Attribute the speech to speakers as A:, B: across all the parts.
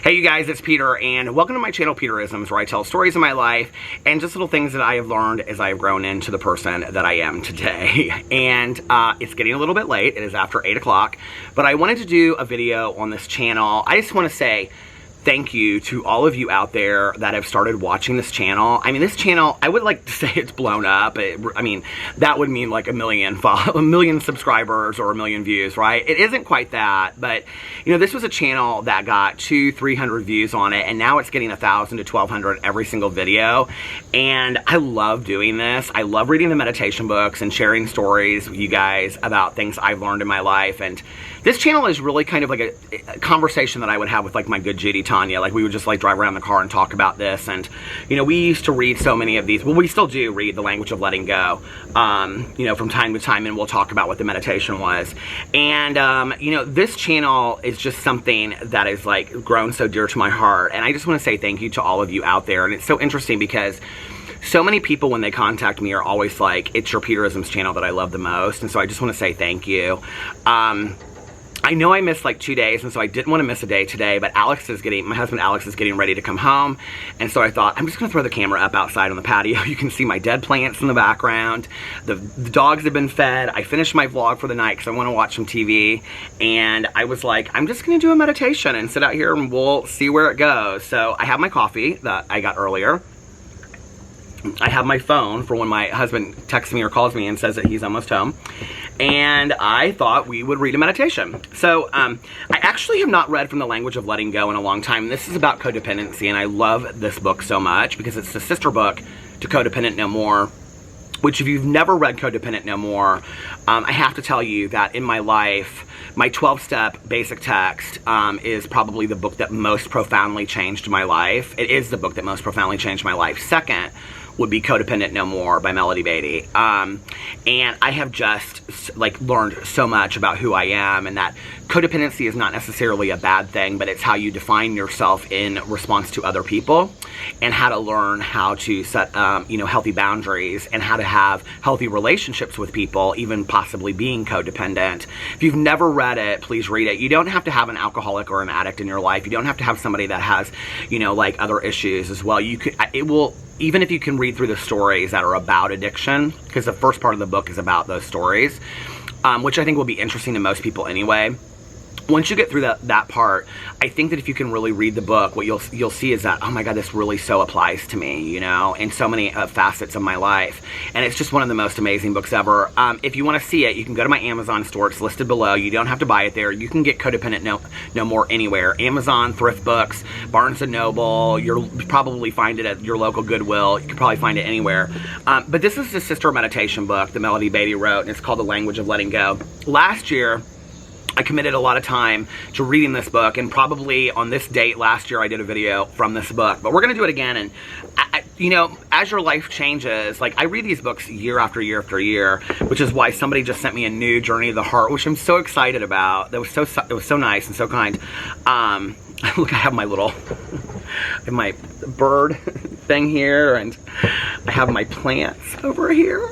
A: Hey you guys, it's Peter, and welcome to my channel, Peterisms, where I tell stories of my life and just little things that I have learned as I have grown into the person that I am today. And it's getting a little bit late. It is after 8 o'clock, but I wanted to do a video on this channel. I just want to say thank you to all of you out there that have started watching this channel. I mean, this channel, I would like to say it's blown up. I mean, that would mean like a million subscribers or a million views, right? It isn't quite that, but you know, this was a channel that got 200-300 views on it, and now it's getting 1,000 to 1,200 every single video. And I love doing this. I love reading the meditation books and sharing stories with you guys about things I've learned in my life. And this channel is really kind of like a conversation that I would have with like my good Judy Tanya. Like we would just like drive around the car and talk about this. And you know, we used to read so many of these. Well, we still do read The Language of Letting Go, you know, from time to time, and we'll talk about what the meditation was. And you know, this channel is just something that is like grown so dear to my heart. And I just want to say thank you to all of you out there. And it's so interesting because so many people, when they contact me, are always like, it's your Peterisms channel that I love the most. And so I just want to say thank you. I know I missed like 2 days, and so I didn't want to miss a day today, but my husband Alex is getting ready to come home, and so I thought, I'm just going to throw the camera up outside on the patio. You can see my dead plants in the background. The dogs have been fed. I finished my vlog for the night because I want to watch some TV, and I was like, I'm just going to do a meditation and sit out here and we'll see where it goes. So I have my coffee that I got earlier. I have my phone for when my husband texts me or calls me and says that he's almost home. And I thought we would read a meditation. So I actually have not read from The Language of Letting Go in a long time. This is about codependency, and I love this book so much because it's the sister book to Codependent No More, which if you've never read Codependent No More, I have to tell you that in my life, my 12-step basic text is probably the book that most profoundly changed my life. It is the book that most profoundly changed my life. Second would be Codependent No More by Melody Beatty. And I have just like learned so much about who I am, and that codependency is not necessarily a bad thing, but it's how you define yourself in response to other people, and how to learn how to set you know, healthy boundaries, and how to have healthy relationships with people, even possibly being codependent. If you've never read it, please read it. You don't have to have an alcoholic or an addict in your life. You don't have to have somebody that has, you know, like other issues as well. You could, it will, even if you can read through the stories that are about addiction, because the first part of the book is about those stories, which I think will be interesting to most people anyway. Once you get through that part, I think that if you can really read the book, what you'll see is that, oh my God, this really so applies to me, you know, in so many facets of my life. And it's just one of the most amazing books ever. If you want to see it, you can go to my Amazon store. It's listed below. You don't have to buy it there. You can get Codependent No More anywhere. Amazon, Thrift Books, Barnes & Noble. You'll probably find it at your local Goodwill. You can probably find it anywhere. But this is the sister meditation book that Melody Beatty wrote, and it's called The Language of Letting Go. Last year, I committed a lot of time to reading this book, and probably on this date last year I did a video from this book, but we're going to do it again. And you know, as your life changes, like I read these books year after year after year, which is why somebody just sent me a new Journey of the Heart, which I'm so excited about. It was so nice and so kind. Look, I have my little my bird thing here, and I have my plants over here.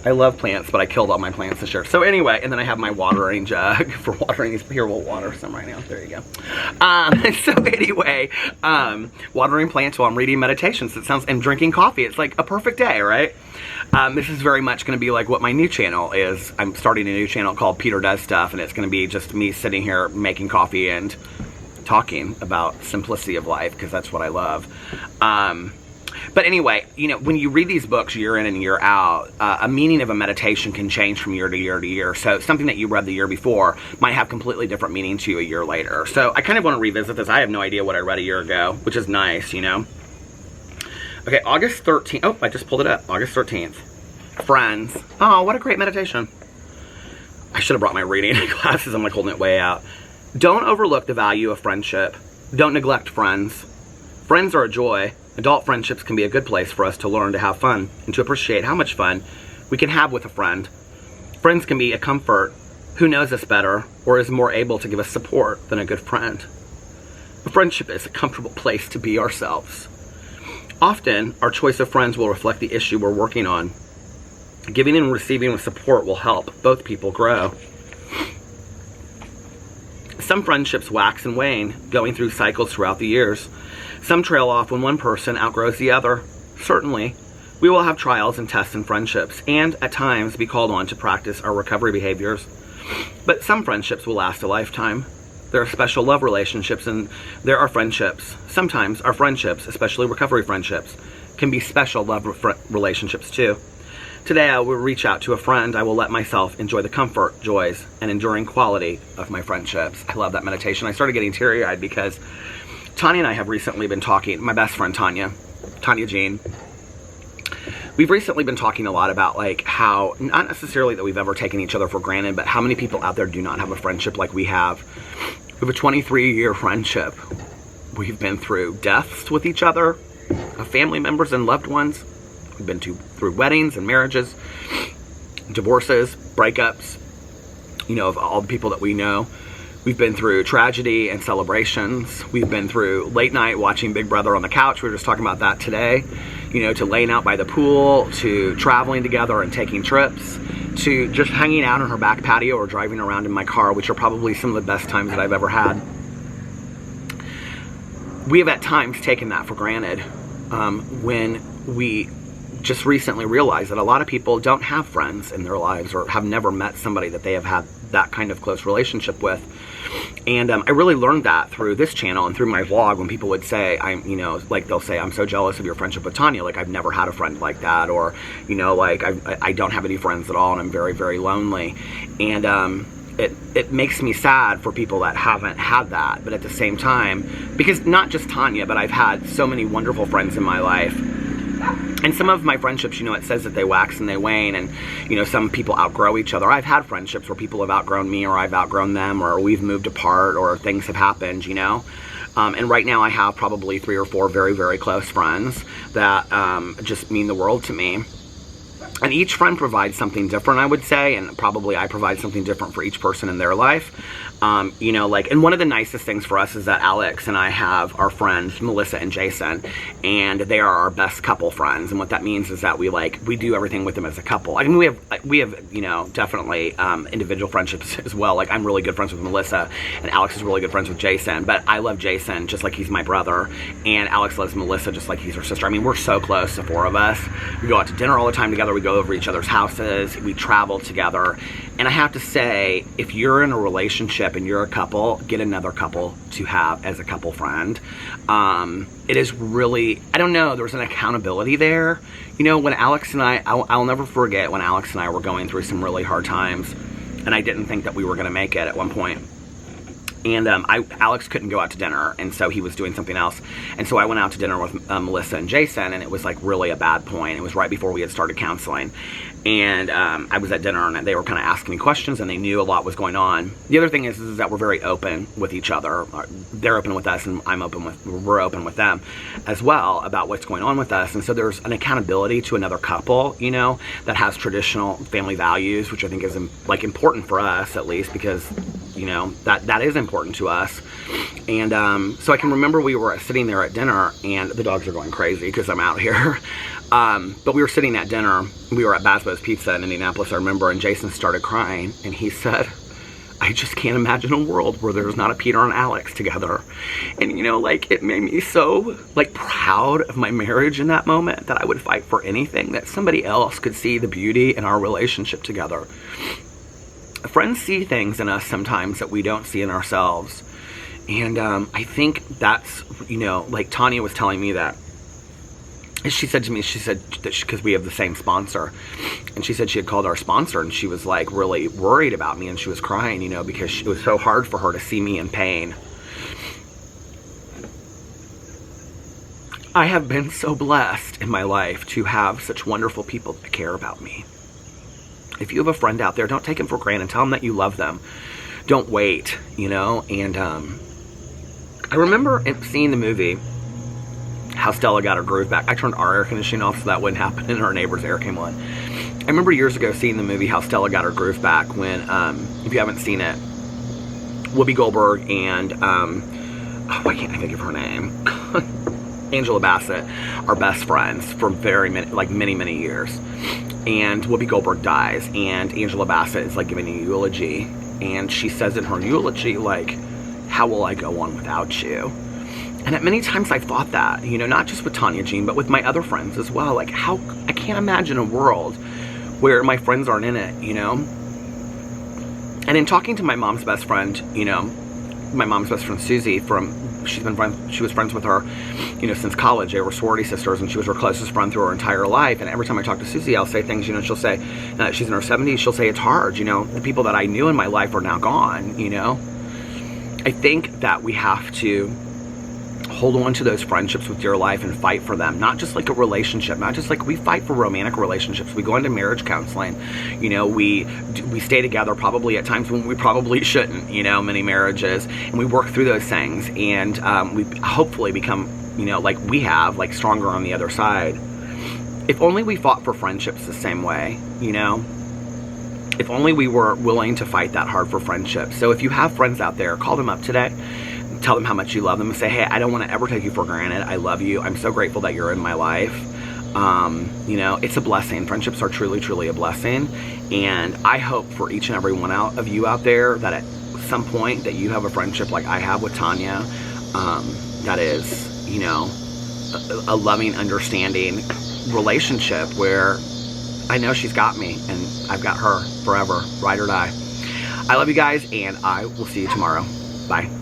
A: I love plants, but I killed all my plants this year. So anyway, and then I have my watering jug for watering these. Here, we'll water some right now. There you go. So anyway, watering plants while I'm reading meditations. It sounds, and drinking coffee. It's like a perfect day, right? This is very much going to be like what my new channel is. I'm starting a new channel called Peter Does Stuff, and it's going to be just me sitting here making coffee and talking about simplicity of life, because that's what I love. But anyway, you know, when you read these books year in and year out, a meaning of a meditation can change from year to year to year. So something that you read the year before might have completely different meaning to you a year later. So I kind of want to revisit this. I have no idea what I read a year ago, which is nice, you know. Okay, August 13th. Oh, I just pulled it up. August 13th. Friends. Oh, what a great meditation. I should have brought my reading glasses. I'm like holding it way out. Don't overlook the value of friendship. Don't neglect friends. Friends are a joy. Adult friendships can be a good place for us to learn to have fun and to appreciate how much fun we can have with a friend. Friends can be a comfort. Who knows us better or is more able to give us support than a good friend? A friendship is a comfortable place to be ourselves. Often, our choice of friends will reflect the issue we're working on. Giving and receiving with support will help both people grow. Some friendships wax and wane, going through cycles throughout the years. Some trail off when one person outgrows the other. Certainly, we will have trials and tests in friendships, and at times be called on to practice our recovery behaviors. But some friendships will last a lifetime. There are special love relationships, and there are friendships. Sometimes our friendships, especially recovery friendships, can be special love relationships too. Today I will reach out to a friend. I will let myself enjoy the comfort, joys, and enduring quality of my friendships. I love that meditation. I started getting teary-eyed because Tanya and I have recently been talking, my best friend Tanya Jean. We've recently been talking a lot about like how, not necessarily that we've ever taken each other for granted, but how many people out there do not have a friendship like we have. We have a 23-year friendship. We've been through deaths with each other, of family members and loved ones. We've been through weddings and marriages, divorces, breakups, of all the people that we know. We've been through tragedy and celebrations. We've been through late night watching Big Brother on the couch. We were just talking about that today. To laying out by the pool, to traveling together and taking trips, to just hanging out on her back patio or driving around in my car, which are probably some of the best times that I've ever had. We have at times taken that for granted when we just recently realized that a lot of people don't have friends in their lives or have never met somebody that they have had that kind of close relationship with. And I really learned that through this channel and through my vlog when people would say, they'll say, I'm so jealous of your friendship with Tanya. Like, I've never had a friend like that. Or, I don't have any friends at all and I'm very, very lonely. And it makes me sad for people that haven't had that. But at the same time, because not just Tanya, but I've had so many wonderful friends in my life. And some of my friendships, it says that they wax and they wane, and, some people outgrow each other. I've had friendships where people have outgrown me, or I've outgrown them, or we've moved apart, or things have happened, And right now I have probably 3 or 4 very, very close friends that just mean the world to me. And each friend provides something different, I would say, and probably I provide something different for each person in their life. And one of the nicest things for us is that Alex and I have our friends, Melissa and Jason, and they are our best couple friends. And what that means is that we do everything with them as a couple. I mean, we have definitely individual friendships as well. Like, I'm really good friends with Melissa, and Alex is really good friends with Jason. But I love Jason just like he's my brother, and Alex loves Melissa just like he's her sister. I mean, we're so close, the 4 of us. We go out to dinner all the time together. We go over each other's houses. We travel together. And I have to say, if you're in a relationship and you're a couple, get another couple to have as a couple friend. It is really, I don't know, there's an accountability there. When Alex and I'll never forget when Alex and I were going through some really hard times, and I didn't think that we were going to make it at one point. And Alex couldn't go out to dinner, and so he was doing something else. And so I went out to dinner with Melissa and Jason, and it was like really a bad point. It was right before we had started counseling. And I was at dinner, and they were kind of asking me questions, and they knew a lot was going on. The other thing is that we're very open with each other. They're open with us, and we're open with them as well about what's going on with us. And so there's an accountability to another couple, that has traditional family values, which I think is important for us, at least, because that is important to us. And so I can remember we were sitting there at dinner, and the dogs are going crazy because I'm out here. But we were sitting at dinner. We were at Basbo's Pizza in Indianapolis, I remember, and Jason started crying, and he said, I just can't imagine a world where there's not a Peter and Alex together. And, it made me so, proud of my marriage in that moment that I would fight for anything, that somebody else could see the beauty in our relationship together. Friends see things in us sometimes that we don't see in ourselves. And I think that's, Tanya was telling me that. She said to me, that because we have the same sponsor, and she said she had called our sponsor, and she was really worried about me, and she was crying, because it was so hard for her to see me in pain. I have been so blessed in my life to have such wonderful people that care about me. If you have a friend out there, don't take them for granted. Tell them that you love them. Don't wait, and I remember seeing the movie How Stella Got Her Groove Back. I turned our air conditioning off so that wouldn't happen, and our neighbor's air came on. I remember years ago seeing the movie How Stella Got Her Groove Back when, if you haven't seen it, Whoopi Goldberg and, why can't I think of her name? Angela Bassett are best friends for many, many years. And Whoopi Goldberg dies, and Angela Bassett is giving a eulogy, and she says in her eulogy, how will I go on without you? And at many times I've thought that, you know, not just with Tanya Jean, but with my other friends as well. Like, how, I can't imagine a world where my friends aren't in it, you know? And in talking to my mom's best friend, you know, my mom's best friend Susie, she was friends with her, you know, since college. They were sorority sisters, and she was her closest friend through her entire life. And every time I talk to Susie, I'll say things, you know, she'll say, she's in her 70s, she'll say it's hard, you know, the people that I knew in my life are now gone, you know? I think that we have to hold on to those friendships with dear life and fight for them. Not just like a relationship, not just like we fight for romantic relationships. We go into marriage counseling, you know, we stay together probably at times when we probably shouldn't, you know, many marriages, and we work through those things, and we hopefully become, you know, like we have, like stronger on the other side. If only we fought for friendships the same way, you know? If only we were willing to fight that hard for friendships. So if you have friends out there, call them up today. Tell them how much you love them, and say, hey, I don't want to ever take you for granted. I love you. I'm so grateful that you're in my life. You know, it's a blessing. Friendships are truly, truly a blessing. And I hope for each and every one of you out there that at some point that you have a friendship like I have with Tanya, that is, you know, a loving, understanding relationship where I know she's got me and I've got her forever, ride or die. I love you guys, and I will see you tomorrow. Bye.